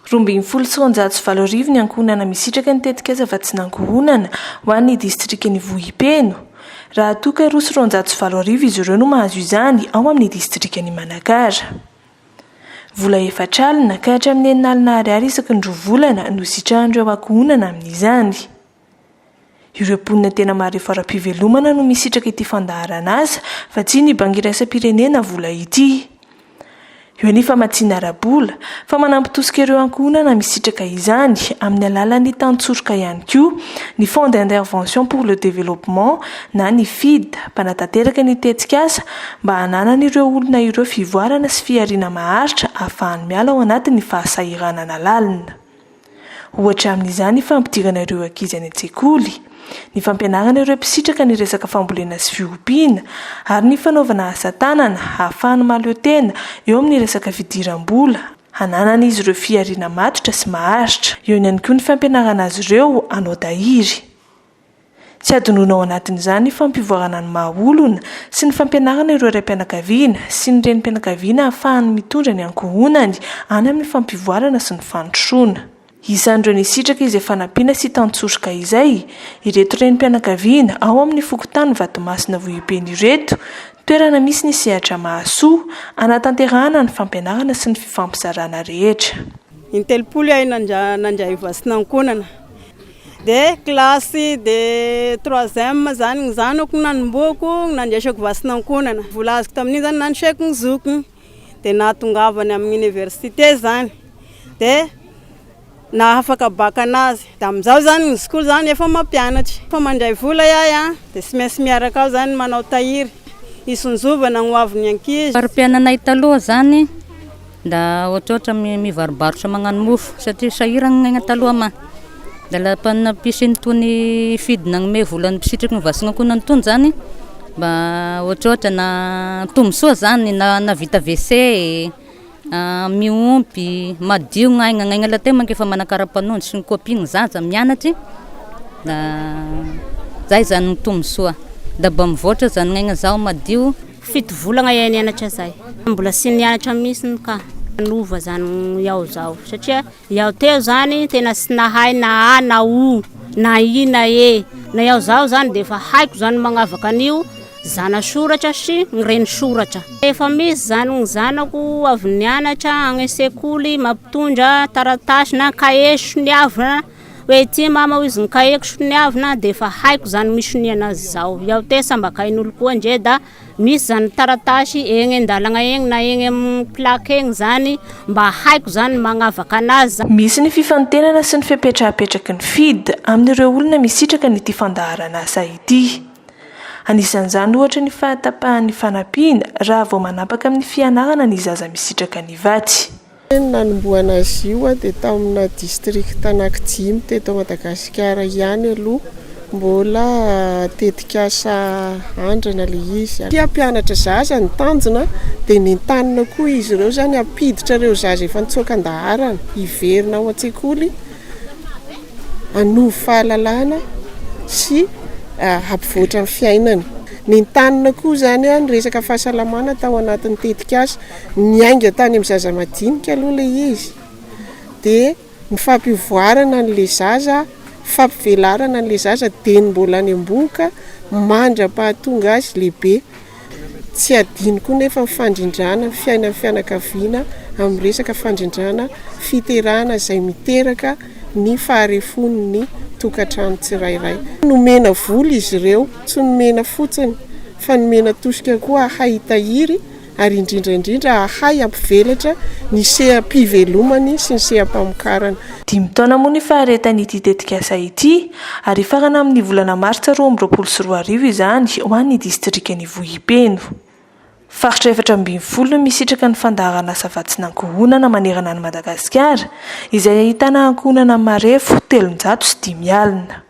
275 ny ankohonana misitraka ny tetikasa fa tsy nankohonana ho an'ny distrikany Vohipeno. Raha toka 275 izy ireo no mahazo izany ao amin'ny distrikany Manakara. Vola 4 alina ka hatramin'ny 9 alina ariary isaky ny roa volana no sitrahan'ireo ankohonana amin'izany. Ireo mponina tena marefo ara-pivelomana no misitraka ity fandaharana asa fa tsy ny banky iraisam-pirenena vola ity. Eo anefa matsiana ara-bola fa manampitosika ireo ankohonana misitraka izany amin'ny alalan'ny tantsorika ihany koa ny Fonds d'intervention pour le développement na ny FID mpanatanteraka ny tetikasa mba hananana ireo olona ireo fivoarana sy fiariana maharitra ahafahany miala ao anatin'ny fahasahiranana lalina. Ohatra amin'izany fampidirana ireo ankizy any an-tsekoly, ny fampianarana ireo mpisitraka ny resaka fambolena sy fiompiana ary ny fanaovana asa tanana ahafahany mahaleo tena eo amin'ny resaka fidiram-bola, hananana izy ireo fiariana matotra sy maharitra. Eo ihany koa ny fampianarana azy ireo hanao tahiry. Tsy adinoina ao anatin'izany ny fampivoarana ny mahaolona sy ny fampianarana ireo raim-pianakaviana sy ny renim-pianakaviana ahafahany mitondra ny ankohonany any amin'ny fampivoarana sy ny fandrosoana. Isan'ireo nisitraka izay fanampiana sy tantsorika izay, ireto renim-pianakaviana ao amin'ny Fokotany Vatomasina Vohipeno ireto, toerana misy ny sehatra mahasoa, anatanterahana ny fampianarana sy ny fifampizarana rehetra. Intelopolo ay nandray vasina ankohonana. De klasy de 3e zany ny zanako nanomboako nandraisako vasina ankohonana. Vola azoko tamin'iny zany naniseko ny zokony de nahatongavany amin'ny université zany. De na afaka baka anazy da amizao zany ny zokolo zany efa mampianatra fa mandray vola yahy de tsy maintsy miaraka ao zany manao tahiry isonjovana ny hoavin'ny ankizy. Mpiananay taloha zany da ohatrohatra mivarobarotra magnano mofo satria sahirana agny taloha ma da la panampisy tony fidina me volany pisitriky ny vasina ankohonana tony zany mba ohatrohatra na tombosoa zany na vita WC miompy madio gnaigna la tema efa manakara-panondro sy ny kopiny zaza mianatry da zay zany ny tombosoa da mba mivoatra zany gnaigna zao madio. 7 volagna iahy nianatra zay mbola sy nianatra mihitsy ka nova zany iaho zao satria iaho teo zany tena sy nahay na a na o na i na e na iaho zao zany de efa haiko zany magnavaka an'io zana soratra sy reny soratra. Efa misy zany ny zanako avy nianatra agny sekoly mampitondra taratasy na kahe soniavina hoe ty mama izy ny kaheko soniavina de efa haiko zany misoniana azy zao. Iaho te sambakain'olo koa ndre da misy zany taratasy egny andalagna egny na egny amin'ny plaque egny zany mba haiko zany magnavaka anazy. Misy ny fifantenana sy ny fipetrapetraky ny FID amin'ireo olona misitraka n'ity fandaharana asa ity. Anisan'izany ohatra ny fahatapahan'ny fanampiana raha vao manapaka amin'ny fianarana ny zaza misitraka ny vatsy. Nanomboana azy io dia tao amina district anankidimy teto Madagasikara ihany aloha mbola tetikasa andrana le izy. Tia mpianatra zaza ny tanjona dia nentanina koa izy ireo zany ampiditra ireo zaza efa nitsokan-daharana hiverina ao an-tsekoly anovo fahalalana sy hampivoatra ny fiainana. Nentanina koa zany ny resaka fahasalamana tao anatin'ny tetikasa niainga tany amin'ny zaza madinika aloha le izy dia ny fampivoarana n'le zaza, fampivelarana n'le zaza dia ny mbola any am-boka mandra-pahatonga azy lehibe. Tsy adino koa nefa fandrindrana fiainan'ny fianakaviana amin'ny resaka fandrindrana fiterana izay miteraka ny faharefon'ny tokantrano tsirairay. Nomena vola izy ireo, tsy nomena fotsiny fa nomena tosika koa ahay tahiry ary indrindra ahay ampivelatra ny seha-pivelomany sy ny seha-pamokarana. 5 taona moa ny faharetan'ity tetikasa ity ary farana amin'ny volana Martsa 2024 izany ho an'ny distrikany Vohipeno. Faritra 420 no misitraka ny fandaharana asa vatsina ankohonana manerana ny Madagasikara izay ahitana ankohonana marefo 305 alina.